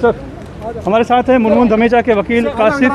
Sir हमारे साथ हैं मुनमुन धमीजा के वकील कासिफ।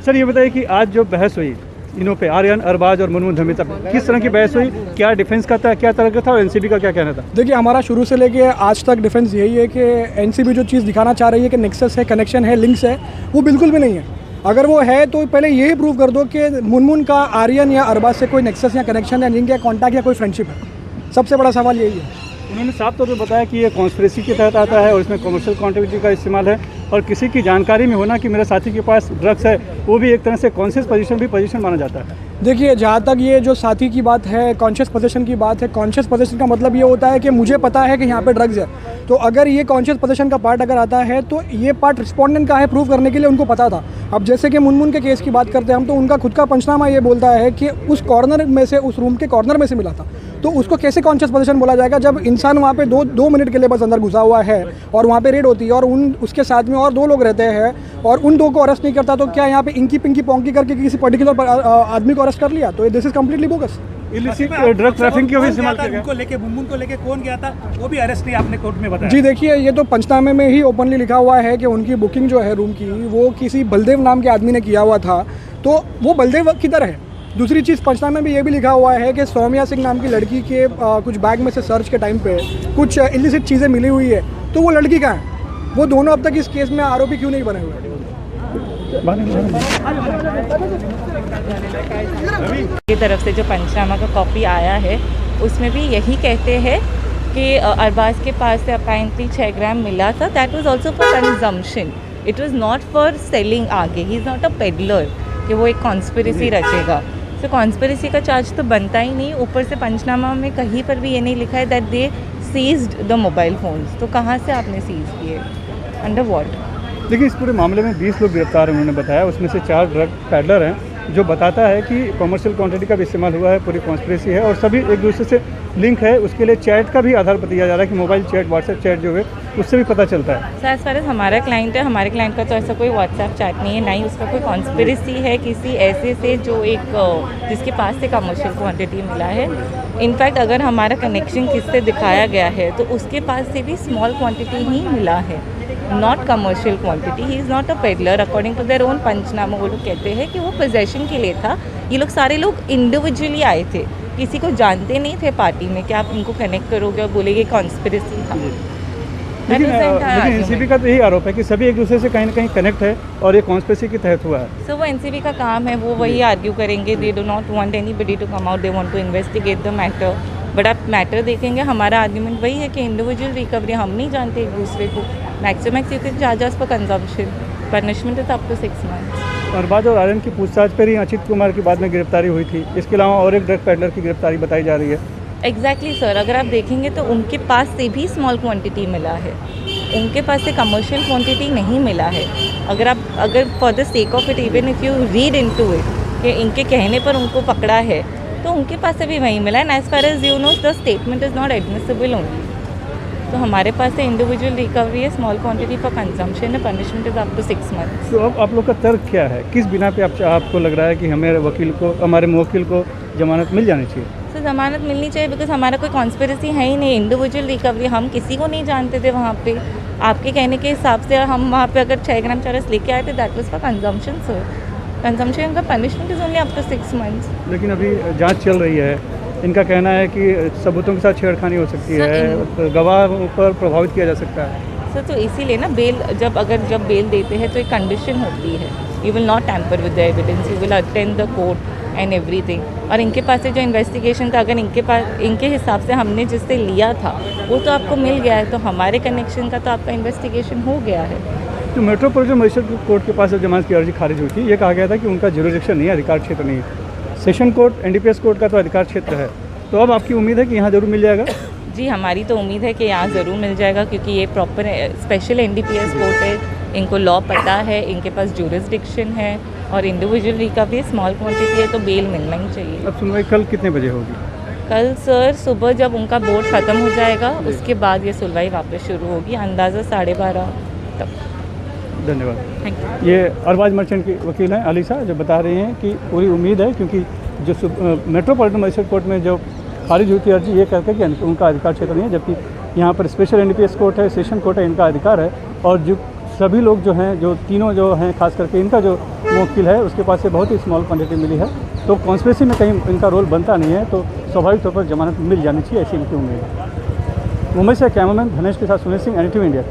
सर ये बताइए कि आज जो बहस हुई इनों पे आर्यन अरबाज और मुनमुन धमीजा पे किस तरह की बहस हुई, क्या डिफेंस का था, क्या तरह का था और एनसीबी का क्या कहना था? देखिए हमारा शुरू से लेके आज तक डिफेंस यही है कि एनसीबी जो चीज़ दिखाना चाह रही है कि नेक्सस है, कनेक्शन है, लिंक्स है, वो बिल्कुल भी नहीं है। अगर वो है तो पहले यही प्रूव कर दो कि मुनमुन का आर्यन या अरबाज से कोई नेक्सस या कनेक्शन या लिंक या कॉन्टैक्ट या कोई फ्रेंडशिप है। सबसे बड़ा सवाल यही है। उन्होंने साफ तौर पर बताया कि ये कॉन्स्पिरेसी के तहत आता है और इसमें कमर्शियल क्वांटिटी का इस्तेमाल है और किसी की जानकारी में होना कि मेरे साथी के पास ड्रग्स है वो भी एक तरह से कॉन्शियस पोजीशन माना जाता है। देखिए जहाँ तक ये जो साथी की बात है, कॉन्शियस पोजीशन की बात है, कॉन्शियस पोजीशन का मतलब ये होता है कि मुझे पता है कि यहाँ पे ड्रग्स है, तो अगर ये कॉन्शियस पोजीशन का पार्ट अगर आता है तो ये पार्ट रिस्पोंडेंट का है, प्रूव करने के लिए उनको पता था। अब जैसे कि मुनमुन के केस की बात करते हैं हम, तो उनका खुद का पंचनामा ये बोलता है कि उस कॉर्नर में से, उस रूम के कॉर्नर में से मिला था, तो उसको कैसे कॉन्शियस पोजीशन बोला जाएगा जब इंसान वहाँ पे दो मिनट के लिए बस अंदर घुसा हुआ है और वहाँ पे रेड होती है और उसके साथ में और 2 लोग रहते हैं और उन 2 को अरेस्ट नहीं करता, तो क्या यहाँ पे इंकी पिंकी पोंकी करके किसी पर्टिकुलर आदमी को अरेस्ट कर लिया? तो this is completely bogus. Illicit drug trafficking को भी इस्तेमाल किया गया। उनको लेके मुनमुन को लेके कौन गया था वो भी अरेस्ट नहीं आपने कोर्ट में बताया? जी देखिए ये तो पंचनामे में ही ओपनली लिखा हुआ है कि उनकी बुकिंग जो है रूम की वो किसी बलदेव नाम के आदमी ने किया हुआ था, तो वो बलदेव किधर है? दूसरी चीज़ पंचनामे में ये भी लिखा हुआ है कि सौम्या सिंह नाम की लड़की के कुछ बैग में से सर्च के टाइम पे कुछ इलिसिट चीज़ें मिली हुई है, तो वो लड़की कहाँ है? वो दोनों अब तक इस केस में आरोपी क्यों नहीं बने हुए? की तरफ से जो पंचनामा का कॉपी आया है उसमें भी यही कहते हैं कि अरबाज के पास से अपेरेंटली 6 ग्राम मिला था। That was also for consumption, it was not for selling आगे। He is not a peddler कि वो एक कॉन्स्पिरेसी रचेगा। तो कॉन्स्पिरेसी का चार्ज तो बनता ही नहीं। ऊपर से पंचनामा में कहीं पर भी ये नहीं लिखा है that they seized the mobile phones. तो कहाँ से आपने सीज किए, अंडर व्हाट? देखिए इस पूरे मामले में 20 लोग गिरफ्तार उन्होंने बताया, उसमें से 4 ड्रग पैडलर हैं, जो बताता है कि कमर्शियल क्वांटिटी का भी इस्तेमाल हुआ है, पूरी कॉन्स्पिरेसी है और सभी एक दूसरे से लिंक है। उसके लिए चैट का भी आधार पर दिया जा रहा है कि मोबाइल चैट, व्हाट्सएप चैट जो है उससे भी पता चलता है। सर एज फार एज हमारा क्लाइंट है, हमारे क्लाइंट का तो ऐसा कोई व्हाट्सएप चैट नहीं है, ना ही उसका कोई कॉन्स्पिरेसी है किसी ऐसे से जो एक जिसके पास से कमर्शियल क्वांटिटी मिला है। इनफैक्ट अगर हमारा कनेक्शन किससे दिखाया गया है तो उसके पास से भी स्मॉल क्वांटिटी ही मिला है, not commercial quantity. He is not a peddler according to their own panchnama. वो लोग कहते हैं कि वो पोजेशन के लिए था। ये लोग सारे लोग इंडिविजुअली आए थे, किसी को जानते नहीं थे पार्टी में कि आप इनको कनेक्ट करोगे और बोलेंगे कॉन्स्पिरेसी था। लेकिन एनसीबी का तो यही आरोप है कि सभी एक दूसरे से कहीं ना कहीं कनेक्ट है और ये कॉन्स्पिरेसी के तहत हुआ है। सो वो एनसीबी का काम है, वो वही आर्ग्यू करेंगे। They do not want anybody to come out, they want to investigate the matter. But आप मैटर देखेंगे, हमारा आर्ग्यूमेंट वही है कि इंडिविजुअल रिकवरी हम नहीं जानते एक दूसरे को। Maximum you can charge us for consumption, punishment is up to 6 months। Arbaz और आर्यन की पूछताछ पर ही अचित कुमार की बाद में गिरफ्तारी हुई थी। इसके अलावा और एक ड्रग पैडलर की गिरफ्तारी बताई जा रही है। एग्जैक्टली सर, अगर आप देखेंगे तो उनके पास से भी स्मॉल क्वांटिटी मिला है, उनके पास से कमर्शियल क्वांटिटी नहीं मिला है। अगर for the sake of it, even if you read into it कि इनके कहने पर उनको पकड़ा है, तो उनके पास से भी वही मिला है। As far as you know the statement is not admissible only. तो हमारे पास से इंडिविजुअल रिकवरी है, स्मॉल क्वांटिटी फॉर कंजम्पशन है, punishment is up to 6 months। तो अब आप लोग का तर्क क्या है, किस बिना पे आपको लग रहा है कि हमारे मुवक्किल को जमानत मिल जानी चाहिए? सर जमानत मिलनी चाहिए बिकॉज हमारा कोई कॉन्स्पिरेसी है ही नहीं, इंडिविजुअल रिकवरी। हम किसी को नहीं जानते थे वहाँ पे। आपके कहने के हिसाब से हम वहाँ पे अगर 6 ग्राम चरस लेके आए थे, that was for consumption sir. Consumption का punishment is only up to 6 months। लेकिन अभी जांच चल रही है, इनका कहना है कि सबूतों के साथ छेड़खानी हो सकती है, तो गवाहों पर प्रभावित किया जा सकता है। सर तो इसीलिए ना बेल जब बेल देते हैं तो एक कंडीशन होती है, you will not tamper with the evidence, you will attend the court and everything. और इनके पास से जो इन्वेस्टिगेशन था, अगर इनके हिसाब से हमने जिससे लिया था वो तो आपको मिल गया है, तो हमारे कनेक्शन का तो आपका इन्वेस्टिगेशन हो गया है। तो मेट्रोपॉलिटन मजिस्ट्रेट कोर्ट के पास जब जमानत की अर्जी खारिज हुई थी, ये कहा गया था कि उनका जुरिडिक्शन नहीं है, अधिकार क्षेत्र नहीं है। सेशन कोर्ट, एनडीपीएस कोर्ट का तो अधिकार क्षेत्र है। तो अब आपकी उम्मीद है कि यहाँ ज़रूर मिल जाएगा? जी हमारी तो उम्मीद है कि यहाँ ज़रूर मिल जाएगा, क्योंकि ये प्रॉपर स्पेशल एनडीपीएस कोर्ट है, इनको लॉ पता है, इनके पास जुरिस्डिक्शन है और इंडिविजुअल रिकवरी स्मॉल क्वांटिटी है, तो बेल मिलना ही चाहिए। अब सुनवाई कल कितने बजे होगी? कल सर सुबह जब उनका बोर्ड ख़त्म हो जाएगा उसके बाद ये सुनवाई वापस शुरू होगी, अंदाज़ा 12:30 तक। धन्यवाद। Thank you. ये अरबाज मर्चेंट की वकील हैं अलीसा, जो बता रही हैं कि पूरी उम्मीद है, क्योंकि जो मेट्रोपॉलिटन मजिस्ट्रेट कोर्ट में जो खारिज हुई थी अर्जी, ये कहकर कि उनका अधिकार क्षेत्र नहीं है, जबकि यहाँ पर स्पेशल एनडीपीएस कोर्ट है, सेशन कोर्ट है, इनका अधिकार है। और जो सभी लोग जो हैं, जो तीनों जो हैं, खास करके इनका जो मुवक्किल है उसके पास से बहुत ही स्मॉल क्वांटिटी मिली है। तो कॉन्स्पिरेसी में कहीं इनका रोल बनता नहीं है, तो स्वाभाविक तौर पर जमानत मिल जानी चाहिए, ऐसी इनकी उम्मीद है। मुंबई से कैमरामैन धनेश के साथ सुनील सिंह, NDTV इंडिया।